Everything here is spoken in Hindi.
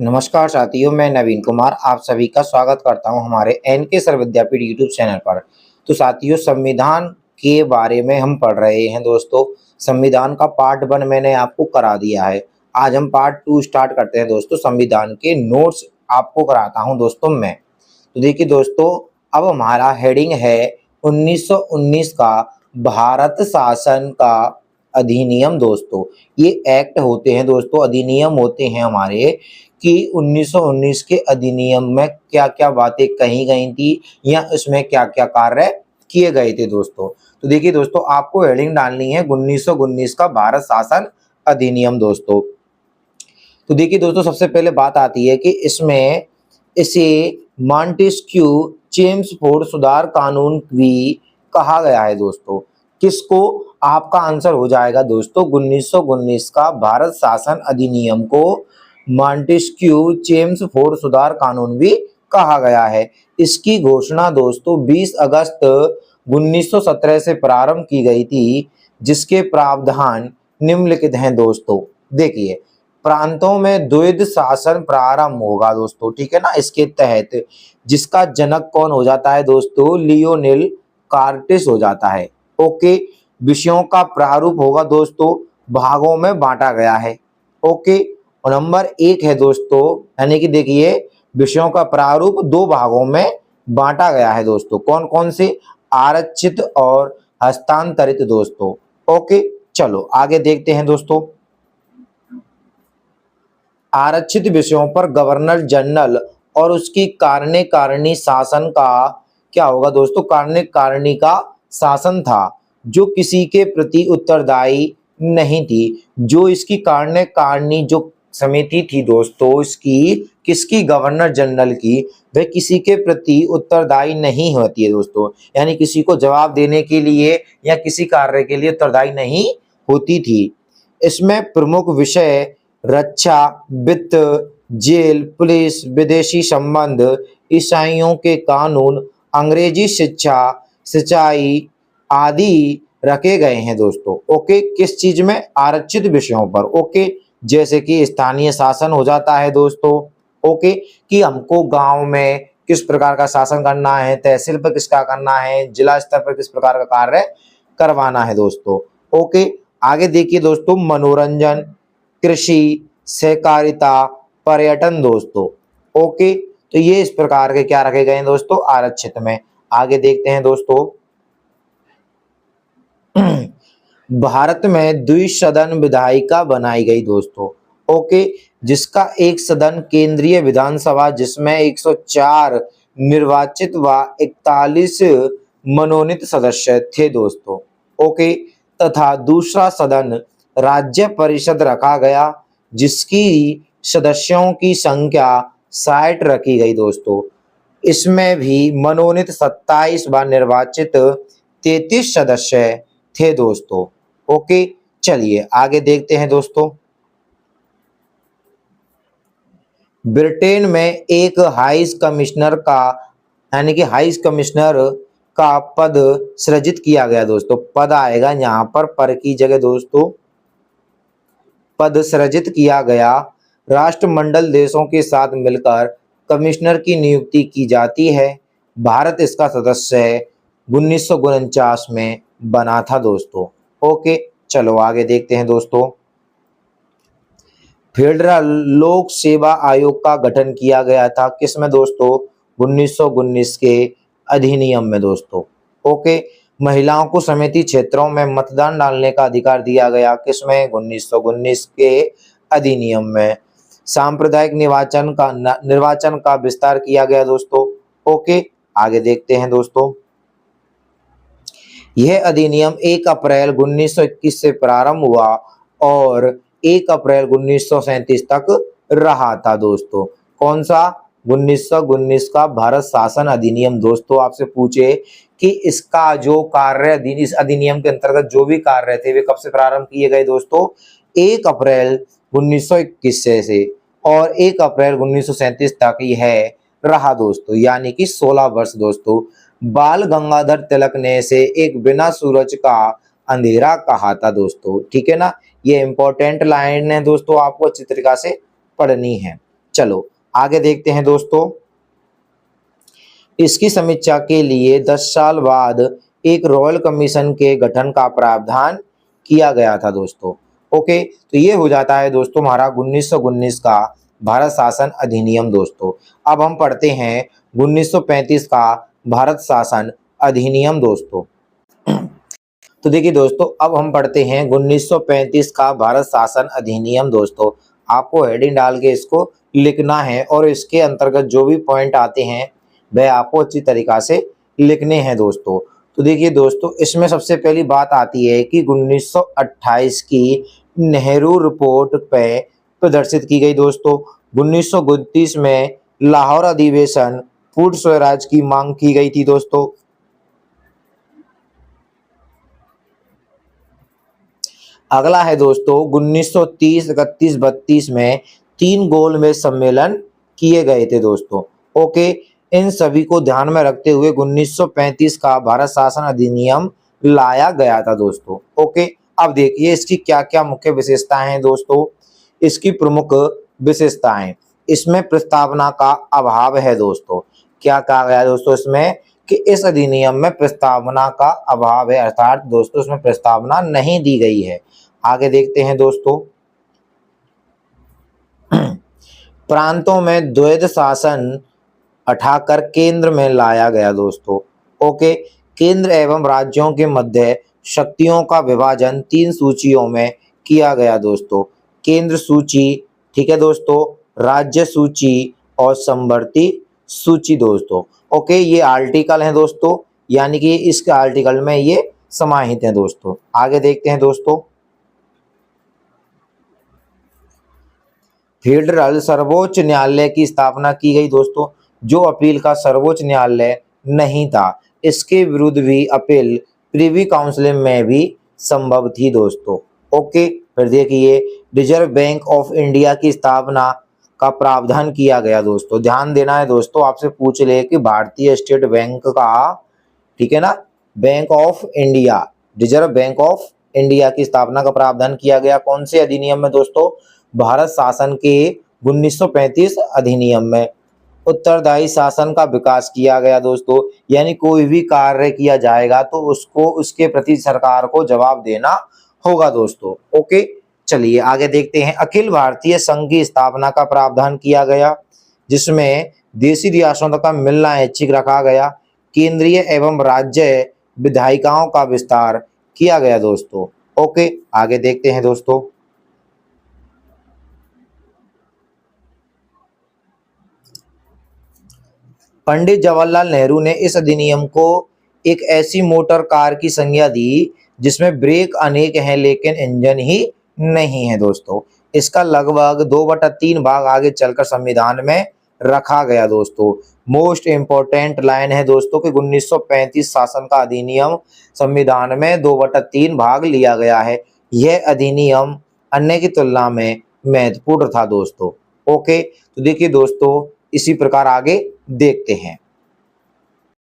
नमस्कार साथियों, मैं नवीन कुमार आप सभी का स्वागत करता हूं हमारे एनके सर विद्यापीठ यूट्यूब चैनल पर। तो साथियों, संविधान के बारे में हम पढ़ रहे हैं दोस्तों। संविधान का पार्ट 1 मैंने आपको करा दिया है। आज हम पार्ट 2 स्टार्ट करते हैं दोस्तों। संविधान के नोट्स आपको कराता हूं दोस्तों मैं। तो देखिए दोस्तों, अब हमारा हेडिंग है 1919 का भारत शासन का अधिनियम दोस्तों। ये एक्ट होते हैं दोस्तों, अधिनियम होते हैं हमारे कि 1919 के अधिनियम में क्या-क्या बातें कही गई थी या इसमें क्या-क्या कार्य किए गए थे दोस्तों। तो देखिए दोस्तों, आपको हेडिंग डालनी है 1919 का भारत शासन अधिनियम दोस्तों। तो देखिए दोस्तों, सबसे पहले बात आती है कि इसमें इसे मॉन्टेस्क्यू चेम्सफोर्ड सुधार कानून भी कहा गया है दोस्तों। किसको? आपका आंसर हो जाएगा दोस्तों 1919 का भारत शासन अधिनियम को मॉन्टेस्क्यू चेम्सफोर्ड सुधार कानून भी कहा गया है। इसकी घोषणा दोस्तों 20 अगस्त 1917 से प्रारंभ की गई थी, जिसके प्रावधान निम्नलिखित हैं दोस्तों। देखिए, प्रांतों में द्वैध शासन प्रारंभ होगा दोस्तों, ठीक है ना। इसके तहत जिसका जनक कौन हो जाता है दोस्तों? लियोनेल कार्टेस हो जाता है। ओके, विषयों का प्रारूप होगा दोस्तों, भागों में बांटा गया है। ओके, और नंबर 1 है दोस्तों, यानी कि देखिए विषयों का प्रारूप 2 भागों में बांटा गया है दोस्तों। कौन कौन से? आरक्षित और हस्तांतरित दोस्तों। ओके, चलो आगे देखते हैं दोस्तों। आरक्षित विषयों पर गवर्नर जनरल और उसकी कार्यकारिणी शासन का क्या होगा दोस्तों? कार्यकारिणी का शासन था, जो किसी के प्रति उत्तरदायी नहीं थी। जो इसकी कार्यकारिणी जो समिति थी दोस्तों, इसकी किसकी? गवर्नर जनरल की। वह किसी के प्रति उत्तरदायी नहीं होती है दोस्तों, यानी किसी को जवाब देने के लिए या किसी कार्य के लिए उत्तरदायी नहीं होती थी। इसमें प्रमुख विषय रक्षा, वित्त, जेल, पुलिस, विदेशी संबंध, ईसाइयों के कानून, अंग्रेजी शिक्षा, सिंचाई आदि रखे गए हैं दोस्तों। ओके, किस चीज में? आरक्षित विषयों पर। ओके, जैसे कि स्थानीय शासन हो जाता है दोस्तों। ओके, कि हमको गांव में किस प्रकार का शासन करना है, तहसील पर किसका करना है, जिला स्तर पर किस प्रकार का कार्य करवाना है दोस्तों। ओके, आगे देखिए दोस्तों, मनोरंजन, कृषि, सहकारिता, पर्यटन दोस्तों। ओके, तो ये इस प्रकार के क्या रखे गए हैं दोस्तों? आरक्षित में। आगे देखते हैं दोस्तों। भारत में द्विसदन विधायिका बनाई गई दोस्तों। ओके, जिसका एक सदन केंद्रीय विधानसभा, जिसमें 104 निर्वाचित व 41 मनोनीत सदस्य थे दोस्तों। ओके, तथा दूसरा सदन राज्य परिषद रखा गया, जिसकी सदस्यों की संख्या 60 रखी गई दोस्तों। इसमें भी मनोनीत 27 व निर्वाचित 33 सदस्य थे दोस्तों। ओके, चलिए आगे देखते हैं दोस्तों। ब्रिटेन में एक हाई कमिश्नर का, यानी कि हाई कमिश्नर का पद सृजित किया गया दोस्तों। पद आएगा यहाँ पर की जगह दोस्तों पद सृजित किया गया। राष्ट्रमंडल देशों के साथ मिलकर कमिश्नर की नियुक्ति की जाती है। भारत इसका सदस्य है, 1949 में बना था दोस्तों। ओके, चलो आगे देखते हैं दोस्तों। फेडरल लोक सेवा आयोग का गठन किया गया था, किसमें दोस्तों? 1919 के अधिनियम में दोस्तों। ओके, महिलाओं को समिति क्षेत्रों में मतदान डालने का अधिकार दिया गया, किसमें? 1919 के अधिनियम में। सांप्रदायिक निर्वाचन का विस्तार किया गया दोस्तों। ओके, आगे देखते हैं दोस्तों। यह अधिनियम 1 अप्रैल 1921 से प्रारंभ हुआ और 1 अप्रैल 1937 तक रहा था दोस्तों। कौन सा? 1919 का भारत शासन अधिनियम दोस्तों। आपसे पूछे कि इसका जो कार्य, इस अधिनियम के अंतर्गत जो भी कार्य थे वे कब से प्रारंभ किए गए दोस्तों? 1 अप्रैल 1921 से और 1 अप्रैल 1937 तक यह रहा दोस्तों, यानी कि 16 वर्ष दोस्तों। बाल गंगाधर तिलक ने इसे एक बिना सूरज का अंधेरा कहा था दोस्तों, ठीक है ना। ये इंपॉर्टेंट लाइन है दोस्तों, आपको अच्छी तरीका से पढ़नी है। चलो आगे देखते हैं दोस्तों। इसकी समीक्षा के लिए 10 साल बाद एक रॉयल कमीशन के गठन का प्रावधान किया गया था दोस्तों। ओके, तो ये हो जाता है दोस्तों हमारा 1919 का भारत शासन अधिनियम दोस्तों। अब हम पढ़ते हैं 1935 का भारत शासन अधिनियम दोस्तों। तो देखिए दोस्तों, अब हम पढ़ते हैं 1935 का भारत शासन अधिनियम दोस्तों। आपको हेडिंग डाल के इसको लिखना है और इसके अंतर्गत जो भी पॉइंट आते हैं वह आपको अच्छी तरीक़ा से लिखने हैं दोस्तों। तो देखिए दोस्तों, इसमें सबसे पहली बात आती है कि 1928 की नेहरू रिपोर्ट पे प्रदर्शित की गई दोस्तों। 1929 में लाहौर अधिवेशन पूर्ण स्वराज की मांग की गई थी दोस्तों। अगला है दोस्तों 1930, 31, 32 में 3 गोलमेज सम्मेलन किए गए थे दोस्तों। ओके, इन सभी को ध्यान में रखते हुए 1935 का भारत शासन अधिनियम लाया गया था दोस्तों। ओके, अब देखिए इसकी क्या क्या मुख्य विशेषताएं हैं दोस्तों। इसकी प्रमुख विशेषताएं, इसमें प्रस्तावना का अभाव है दोस्तों। क्या कहा गया दोस्तों इसमें कि इस अधिनियम में प्रस्तावना का अभाव है, अर्थात दोस्तों इसमें प्रस्तावना नहीं दी गई है। आगे देखते हैं दोस्तों। प्रांतों में द्वैध शासन हटाकर केंद्र में लाया गया दोस्तों। ओके, केंद्र एवं राज्यों के मध्य शक्तियों का विभाजन 3 सूचियों में किया गया दोस्तों। केंद्र सूची, ठीक है दोस्तों, राज्य सूची और समवर्ती सूची दोस्तों। ओके, ये आर्टिकल हैं दोस्तों, यानी कि इसके आर्टिकल में ये समाहित हैं दोस्तों। आगे देखते हैं दोस्तों। फेडरल सर्वोच्च न्यायालय की स्थापना की गई दोस्तों, जो अपील का सर्वोच्च न्यायालय नहीं था। इसके विरुद्ध भी अपील प्रिवी काउंसिल में भी संभव थी दोस्तों। ओके, फिर देखिए रिजर्व बैंक ऑफ इंडिया की स्थापना का प्रावधान किया गया दोस्तों। ध्यान देना है दोस्तों, आपसे पूछ ले कि भारतीय स्टेट बैंक का, ठीक है ना, bank of India, reserve bank of India की स्थापना का प्रावधान किया गया कौन से अधिनियम में दोस्तों? भारत शासन के 1935 अधिनियम में। उत्तरदायी शासन का विकास किया गया दोस्तों, यानी कोई भी कार्य किया जाएगा तो उसको उसके प्रति सरकार को जवाब देना होगा दोस्तों। ओके, चलिए आगे देखते हैं। अखिल भारतीय संघ की स्थापना का प्रावधान किया गया, जिसमें देशी रियासतों का मिलना ऐच्छिक रखा गया। केंद्रीय एवं राज्य विधायिकाओं का विस्तार किया गया दोस्तों। ओके, आगे देखते हैं दोस्तों। पंडित जवाहरलाल नेहरू ने इस अधिनियम को एक ऐसी मोटर कार की संज्ञा दी जिसमें ब्रेक अनेक हैं लेकिन इंजन ही नहीं है दोस्तों। इसका लगभग 2/3 भाग आगे चलकर संविधान में रखा गया दोस्तों। मोस्ट इम्पोर्टेंट लाइन है दोस्तों कि 1935 शासन का अधिनियम संविधान में 2/3 भाग लिया गया है। यह अधिनियम अन्य की तुलना में महत्वपूर्ण था दोस्तों। ओके, तो देखिए दोस्तों, इसी प्रकार आगे देखते हैं।